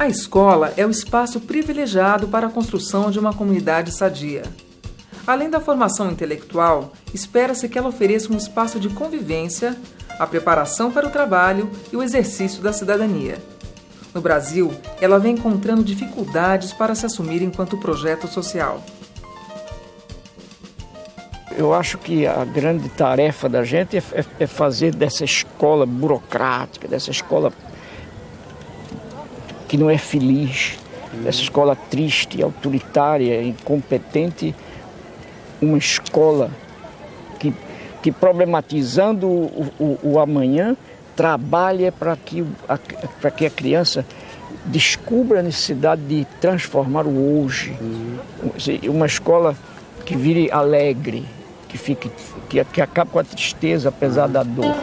A escola é o espaço privilegiado para a construção de uma comunidade sadia. Além da formação intelectual, espera-se que ela ofereça um espaço de convivência, a preparação para o trabalho e o exercício da cidadania. No Brasil, ela vem encontrando dificuldades para se assumir enquanto projeto social. Eu acho que a grande tarefa da gente é fazer dessa escola burocrática, dessa escola que não é feliz, dessa escola triste, autoritária, incompetente, uma escola que problematizando o amanhã, trabalha para que a criança descubra a necessidade de transformar o hoje. Uma escola que vire alegre, que acabe com a tristeza apesar da dor.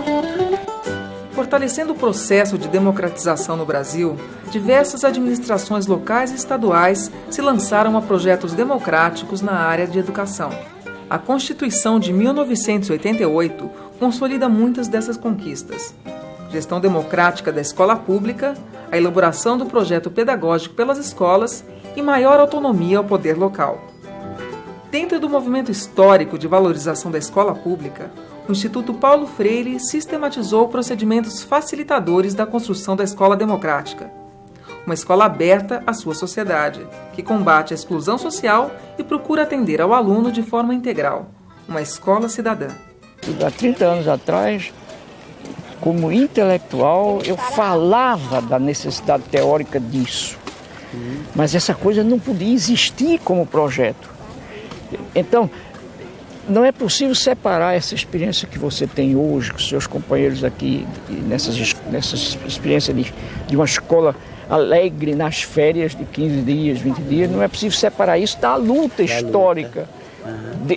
Fortalecendo o processo de democratização no Brasil, diversas administrações locais e estaduais se lançaram a projetos democráticos na área de educação. A Constituição de 1988 consolida muitas dessas conquistas. Gestão democrática da escola pública, a elaboração do projeto pedagógico pelas escolas e maior autonomia ao poder local. Dentro do movimento histórico de valorização da escola pública, o Instituto Paulo Freire sistematizou procedimentos facilitadores da construção da escola democrática. Uma escola aberta à sua sociedade, que combate a exclusão social e procura atender ao aluno de forma integral. Uma escola cidadã. Há 30 anos atrás, como intelectual, eu falava da necessidade teórica disso. Mas essa coisa não podia existir como projeto. Então, não é possível separar essa experiência que você tem hoje com seus companheiros aqui, nessa experiência de uma escola alegre nas férias de 15 dias, 20 dias, não é possível separar isso da luta histórica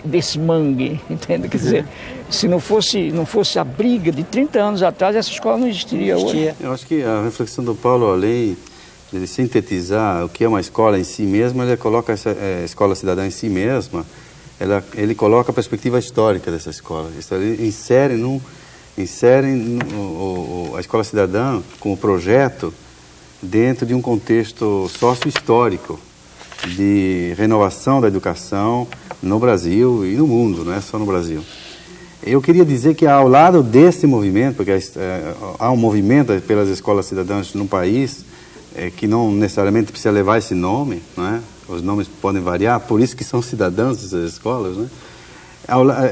desse mangue, entende? Quer dizer, se não fosse a briga de 30 anos atrás, essa escola não existiria hoje. Eu acho que a reflexão do Paulo, além de sintetizar o que é uma escola em si mesma, ele coloca essa escola cidadã em si mesma, ele coloca a perspectiva histórica dessa escola. Ele insere a escola cidadã como projeto dentro de um contexto sócio-histórico de renovação da educação no Brasil e no mundo, não é só no Brasil. Eu queria dizer que ao lado desse movimento, porque há um movimento pelas escolas cidadãs no país, que não necessariamente precisa levar esse nome, não é? Os nomes podem variar, por isso que são cidadãs essas escolas, né?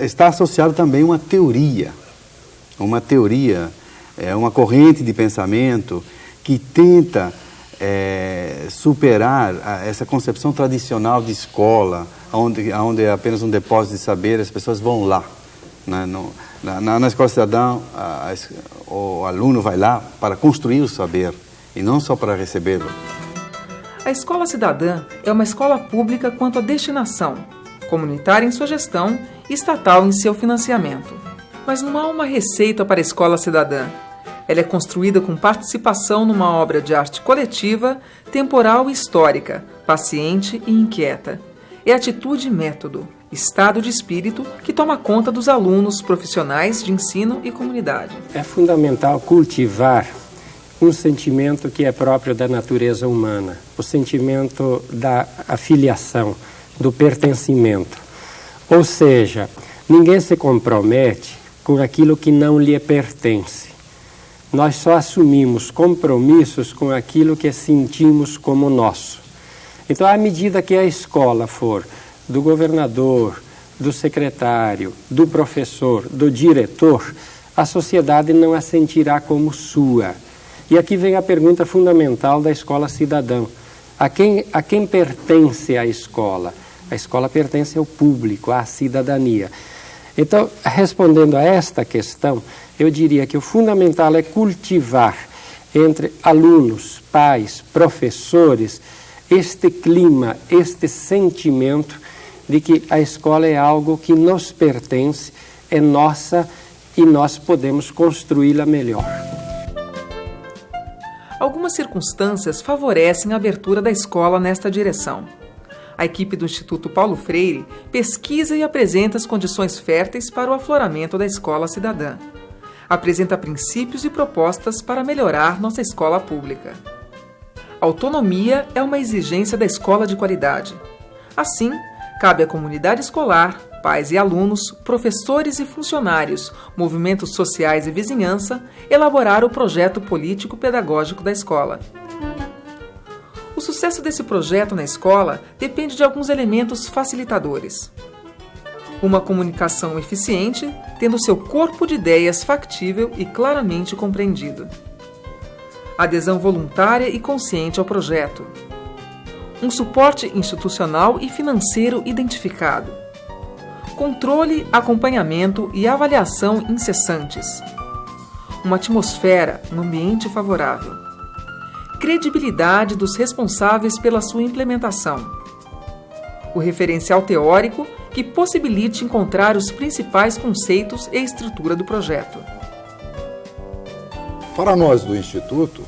Está associado também uma teoria, uma corrente de pensamento que tenta superar essa concepção tradicional de escola, onde é apenas um depósito de saber, as pessoas vão lá. Né? Na escola cidadã, o aluno vai lá para construir o saber e não só para recebê-lo. A escola cidadã é uma escola pública quanto à destinação, comunitária em sua gestão e estatal em seu financiamento. Mas não há uma receita para a escola cidadã. Ela é construída com participação numa obra de arte coletiva, temporal e histórica, paciente e inquieta. É atitude e método, estado de espírito que toma conta dos alunos, profissionais de ensino e comunidade. É fundamental cultivar um sentimento que é próprio da natureza humana, o sentimento da afiliação, do pertencimento. Ou seja, ninguém se compromete com aquilo que não lhe pertence. Nós só assumimos compromissos com aquilo que sentimos como nosso. Então, à medida que a escola for do governador, do secretário, do professor, do diretor, a sociedade não a sentirá como sua. E aqui vem a pergunta fundamental da escola cidadã. A quem pertence a escola? A escola pertence ao público, à cidadania. Então, respondendo a esta questão, eu diria que o fundamental é cultivar entre alunos, pais, professores, este clima, este sentimento de que a escola é algo que nos pertence, é nossa e nós podemos construí-la melhor. Algumas circunstâncias favorecem a abertura da escola nesta direção. A equipe do Instituto Paulo Freire pesquisa e apresenta as condições férteis para o afloramento da escola cidadã. Apresenta princípios e propostas para melhorar nossa escola pública. Autonomia é uma exigência da escola de qualidade. Assim, cabe à comunidade escolar, pais e alunos, professores e funcionários, movimentos sociais e vizinhança, elaborar o projeto político-pedagógico da escola. O sucesso desse projeto na escola depende de alguns elementos facilitadores. Uma comunicação eficiente, tendo seu corpo de ideias factível e claramente compreendido. Adesão voluntária e consciente ao projeto. Um suporte institucional e financeiro identificado. Controle, acompanhamento e avaliação incessantes. Uma atmosfera, um ambiente favorável. Credibilidade dos responsáveis pela sua implementação. O referencial teórico que possibilite encontrar os principais conceitos e estrutura do projeto. Para nós do Instituto,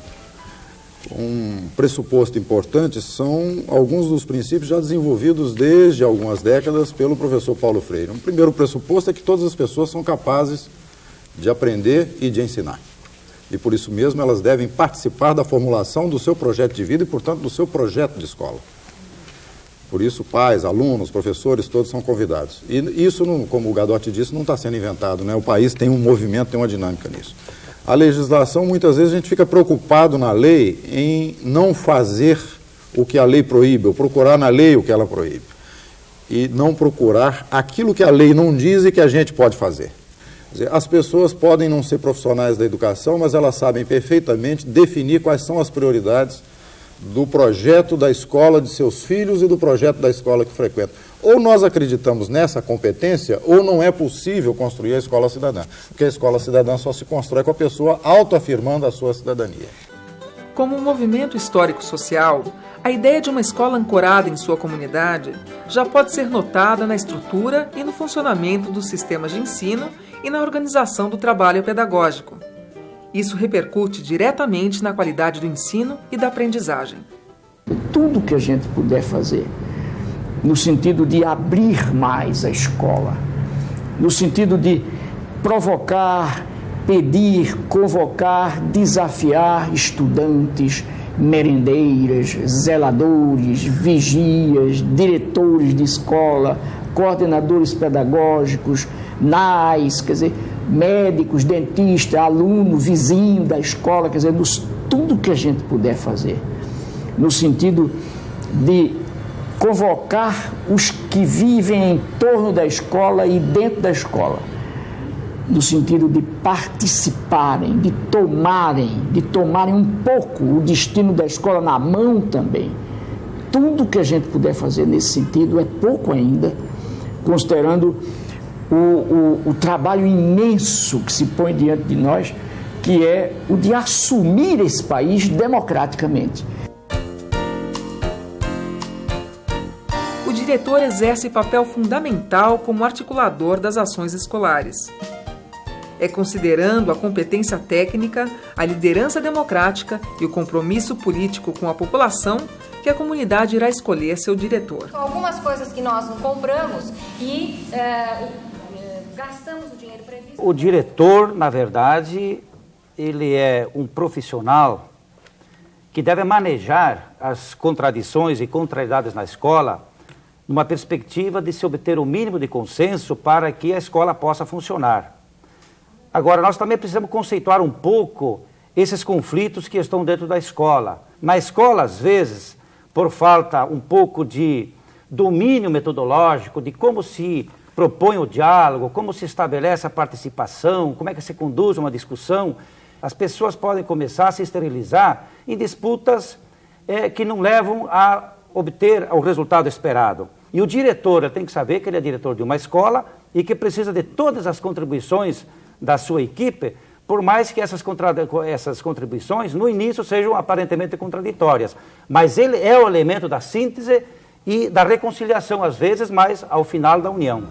um pressuposto importante são alguns dos princípios já desenvolvidos desde algumas décadas pelo professor Paulo Freire. Um primeiro pressuposto é que todas as pessoas são capazes de aprender e de ensinar. E por isso mesmo elas devem participar da formulação do seu projeto de vida e, portanto, do seu projeto de escola. Por isso, pais, alunos, professores, todos são convidados. E isso, como o Gadotti disse, não está sendo inventado, né? O país tem um movimento, tem uma dinâmica nisso. A legislação, muitas vezes, a gente fica preocupado na lei em não fazer o que a lei proíbe, ou procurar na lei o que ela proíbe. E não procurar aquilo que a lei não diz e que a gente pode fazer. Quer dizer, as pessoas podem não ser profissionais da educação, mas elas sabem perfeitamente definir quais são as prioridades do projeto da escola de seus filhos e do projeto da escola que frequentam. Ou nós acreditamos nessa competência, ou não é possível construir a escola cidadã. Porque a escola cidadã só se constrói com a pessoa autoafirmando a sua cidadania. Como um movimento histórico-social, a ideia de uma escola ancorada em sua comunidade já pode ser notada na estrutura e no funcionamento dos sistemas de ensino e na organização do trabalho pedagógico. Isso repercute diretamente na qualidade do ensino e da aprendizagem. Tudo que a gente puder fazer, no sentido de abrir mais a escola, no sentido de provocar, pedir, convocar, desafiar estudantes, merendeiras, zeladores, vigias, diretores de escola, coordenadores pedagógicos, NAIs, quer dizer, médicos, dentistas, aluno, vizinho da escola, quer dizer, tudo que a gente puder fazer, no sentido de convocar os que vivem em torno da escola e dentro da escola, no sentido de participarem, de tomarem um pouco o destino da escola na mão também. Tudo que a gente puder fazer nesse sentido é pouco ainda, considerando o trabalho imenso que se põe diante de nós, que é o de assumir esse país democraticamente. O diretor exerce papel fundamental como articulador das ações escolares. É considerando a competência técnica, a liderança democrática e o compromisso político com a população que a comunidade irá escolher seu diretor. Algumas coisas que nós não compramos e gastamos o dinheiro previsto. O diretor, na verdade, ele é um profissional que deve manejar as contradições e contrariedades na escola numa perspectiva de se obter o mínimo de consenso para que a escola possa funcionar. Agora, nós também precisamos conceituar um pouco esses conflitos que estão dentro da escola. Na escola, às vezes, por falta um pouco de domínio metodológico, de como se propõe o diálogo, como se estabelece a participação, como é que se conduz uma discussão, as pessoas podem começar a se esterilizar em disputas que não levam a obter o resultado esperado. E o diretor tem que saber que ele é diretor de uma escola e que precisa de todas as contribuições da sua equipe, por mais que essas contribuições no início sejam aparentemente contraditórias. Mas ele é o elemento da síntese e da reconciliação, às vezes, mas ao final da união.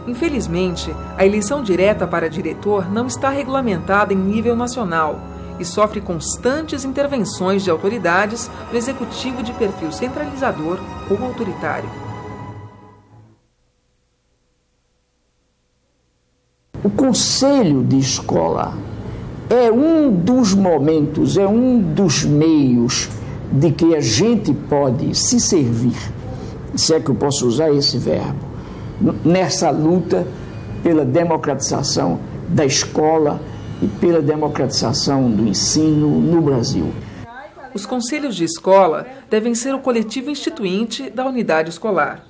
Infelizmente, a eleição direta para diretor não está regulamentada em nível nacional e sofre constantes intervenções de autoridades do executivo de perfil centralizador ou autoritário. O conselho de escola é um dos momentos, é um dos meios de que a gente pode se servir, se é que eu posso usar esse verbo, nessa luta pela democratização da escola e pela democratização do ensino no Brasil. Os conselhos de escola devem ser o coletivo instituinte da unidade escolar.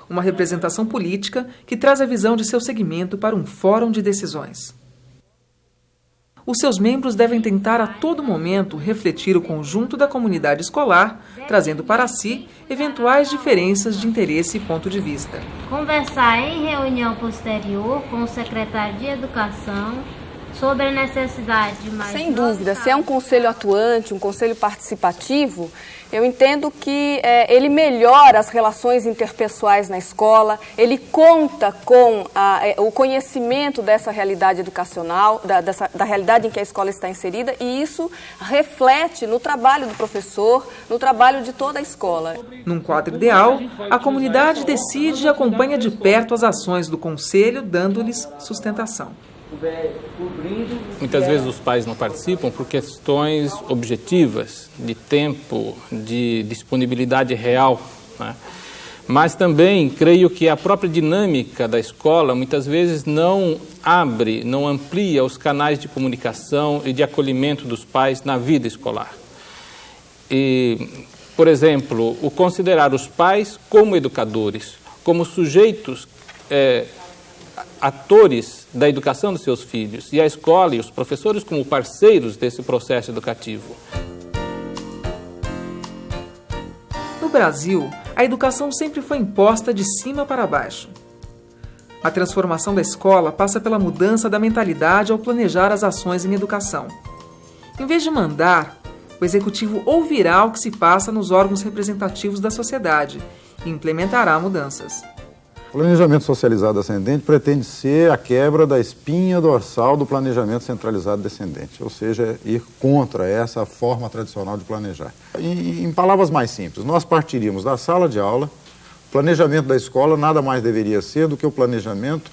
Uma representação política que traz a visão de seu segmento para um fórum de decisões. Os seus membros devem tentar a todo momento refletir o conjunto da comunidade escolar, trazendo para si eventuais diferenças de interesse e ponto de vista. Conversar em reunião posterior com o secretário de Educação sobre a necessidade de mais... Sem dúvida, se é um conselho atuante, um conselho participativo, eu entendo que ele melhora as relações interpessoais na escola, ele conta com o conhecimento dessa realidade educacional, da realidade em que a escola está inserida, e isso reflete no trabalho do professor, no trabalho de toda a escola. Num quadro ideal, a comunidade decide e acompanha de perto as ações do conselho, dando-lhes sustentação. Muitas vezes os pais não participam por questões objetivas, de tempo, de disponibilidade real, né? Mas também creio que a própria dinâmica da escola muitas vezes não abre, não amplia os canais de comunicação e de acolhimento dos pais na vida escolar. E, por exemplo, o considerar os pais como educadores, como sujeitos atores da educação dos seus filhos, e a escola e os professores como parceiros desse processo educativo. No Brasil, a educação sempre foi imposta de cima para baixo. A transformação da escola passa pela mudança da mentalidade ao planejar as ações em educação. Em vez de mandar, o executivo ouvirá o que se passa nos órgãos representativos da sociedade e implementará mudanças. O planejamento socializado ascendente pretende ser a quebra da espinha dorsal do planejamento centralizado descendente, ou seja, ir contra essa forma tradicional de planejar. Em palavras mais simples, nós partiríamos da sala de aula. O planejamento da escola nada mais deveria ser do que o planejamento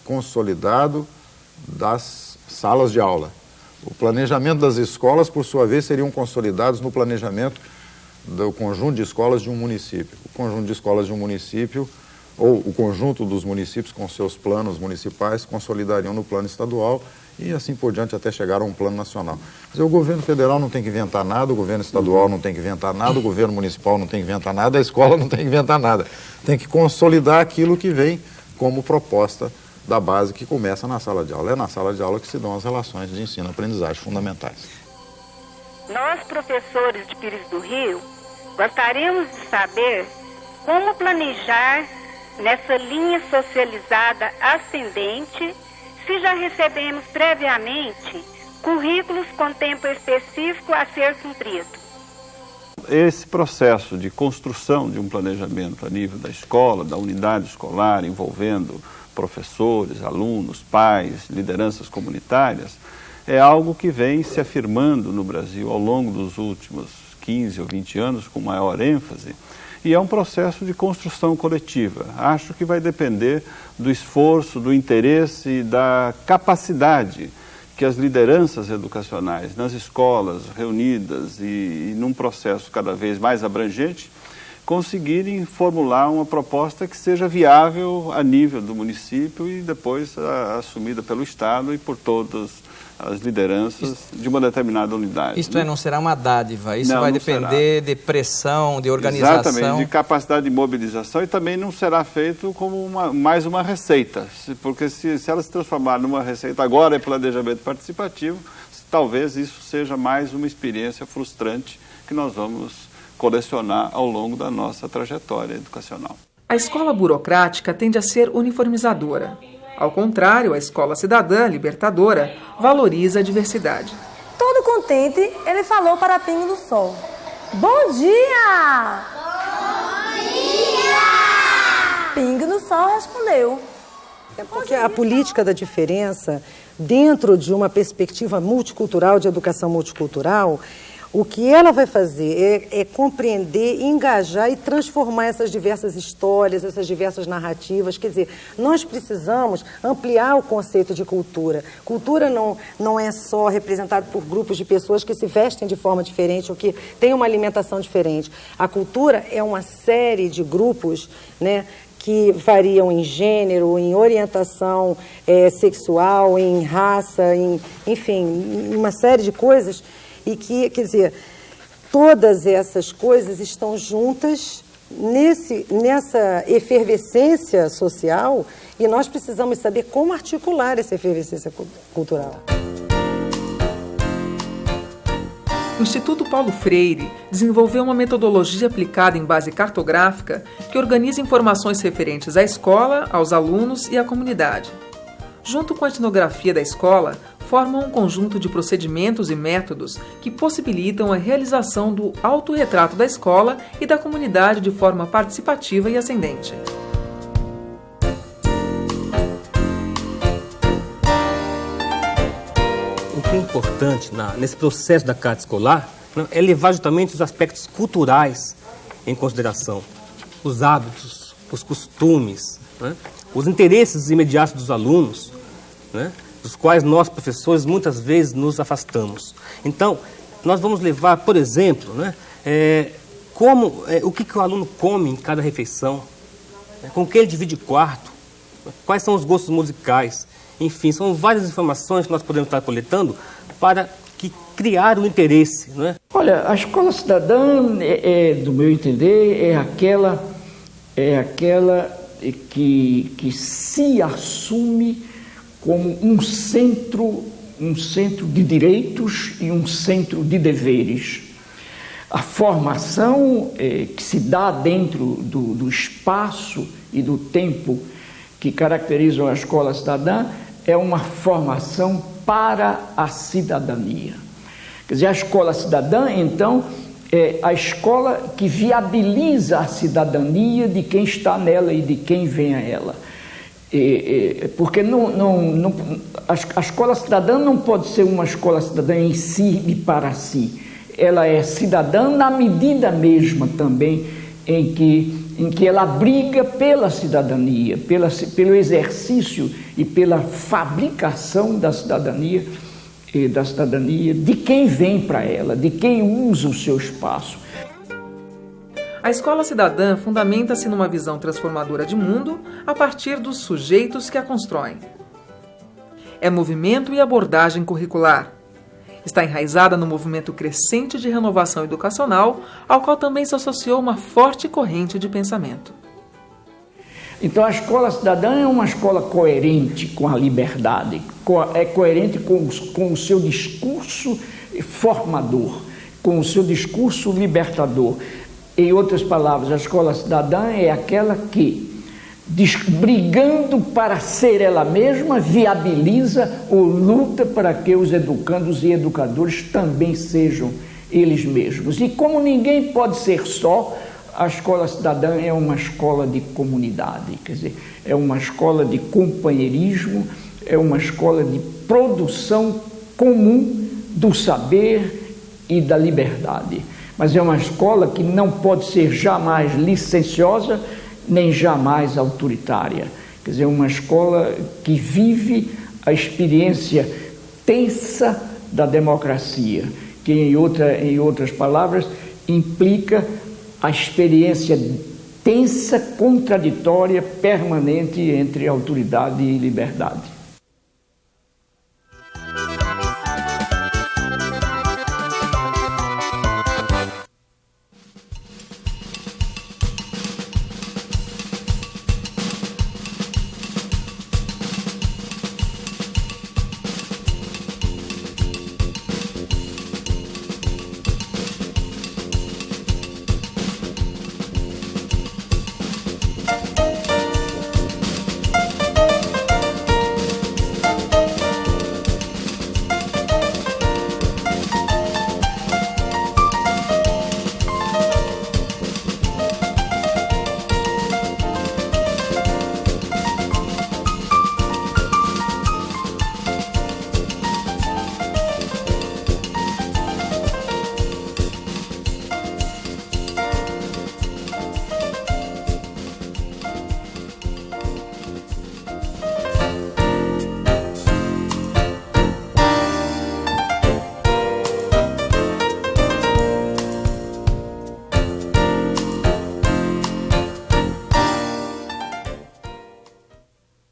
consolidado das salas de aula. O planejamento das escolas, por sua vez, seriam consolidados no planejamento do conjunto de escolas de um município. O conjunto de escolas de um município, ou o conjunto dos municípios com seus planos municipais, consolidariam no plano estadual e assim por diante até chegar a um plano nacional. Quer dizer, o governo federal não tem que inventar nada, o governo estadual não tem que inventar nada, o governo municipal não tem que inventar nada, a escola não tem que inventar nada. Tem que consolidar aquilo que vem como proposta da base que começa na sala de aula. É na sala de aula que se dão as relações de ensino-aprendizagem fundamentais. Nós, professores de Pires do Rio, gostaríamos de saber como planejar nessa linha socializada ascendente, se já recebemos previamente currículos com tempo específico a ser cumprido. Esse processo de construção de um planejamento a nível da escola, da unidade escolar, envolvendo professores, alunos, pais, lideranças comunitárias, é algo que vem se afirmando no Brasil ao longo dos últimos 15 ou 20 anos com maior ênfase. E é um processo de construção coletiva. Acho que vai depender do esforço, do interesse e da capacidade que as lideranças educacionais nas escolas reunidas e num processo cada vez mais abrangente conseguirem formular uma proposta que seja viável a nível do município e depois assumida pelo Estado e por todas as lideranças de uma determinada unidade. Isto não será uma dádiva, isso vai depender de pressão, de organização. Exatamente, de capacidade de mobilização, e também não será feito como mais uma receita, porque se ela se transformar numa receita agora em planejamento participativo, talvez isso seja mais uma experiência frustrante que nós vamos colecionar ao longo da nossa trajetória educacional. A escola burocrática tende a ser uniformizadora. Ao contrário, a escola cidadã, libertadora, valoriza a diversidade. Todo contente, ele falou para Pingo do Sol: bom dia! Bom dia! Pingo do Sol respondeu: é porque a política da diferença, dentro de uma perspectiva multicultural, de educação multicultural, O que ela vai fazer é compreender, engajar e transformar essas diversas histórias, essas diversas narrativas. Quer dizer, nós precisamos ampliar o conceito de cultura. Cultura não é só representado por grupos de pessoas que se vestem de forma diferente ou que têm uma alimentação diferente. A cultura é uma série de grupos, né, que variam em gênero, em orientação sexual, em raça, enfim, uma série de coisas. E que, quer dizer, todas essas coisas estão juntas nessa efervescência social e nós precisamos saber como articular essa efervescência cultural. O Instituto Paulo Freire desenvolveu uma metodologia aplicada em base cartográfica que organiza informações referentes à escola, aos alunos e à comunidade. Junto com a etnografia da escola, formam um conjunto de procedimentos e métodos que possibilitam a realização do autorretrato da escola e da comunidade de forma participativa e ascendente. O que é importante nesse processo da carta escolar é levar justamente os aspectos culturais em consideração, os hábitos, os costumes, né? Os interesses imediatos dos alunos, né? Dos quais nós, professores, muitas vezes nos afastamos. Então, nós vamos levar, por exemplo, né, o que o aluno come em cada refeição, né, com quem ele divide quarto, quais são os gostos musicais, enfim, são várias informações que nós podemos estar coletando para criar o interesse. Né? Olha, a escola cidadã, do meu entender, é aquela que se assume como um centro de direitos e um centro de deveres. A formação que se dá dentro do espaço e do tempo que caracterizam a escola cidadã é uma formação para a cidadania. Quer dizer, a escola cidadã, então, é a escola que viabiliza a cidadania de quem está nela e de quem vem a ela. Porque a escola cidadã não pode ser uma escola cidadã em si e para si. Ela é cidadã na medida mesma também em que ela briga pela cidadania, pelo exercício e pela fabricação da cidadania de quem vem para ela, de quem usa o seu espaço. A escola cidadã fundamenta-se numa visão transformadora de mundo a partir dos sujeitos que a constroem. É movimento e abordagem curricular. Está enraizada no movimento crescente de renovação educacional, ao qual também se associou uma forte corrente de pensamento. Então a escola cidadã é uma escola coerente com a liberdade, é coerente com o seu discurso formador, com o seu discurso libertador. Em outras palavras, a escola cidadã é aquela que, brigando para ser ela mesma, viabiliza ou luta para que os educandos e educadores também sejam eles mesmos. E como ninguém pode ser só, a escola cidadã é uma escola de comunidade, quer dizer, é uma escola de companheirismo, é uma escola de produção comum do saber e da liberdade. Mas é uma escola que não pode ser jamais licenciosa, nem jamais autoritária. Quer dizer, é uma escola que vive a experiência tensa da democracia, que, em outras palavras, implica a experiência tensa, contraditória, permanente entre autoridade e liberdade.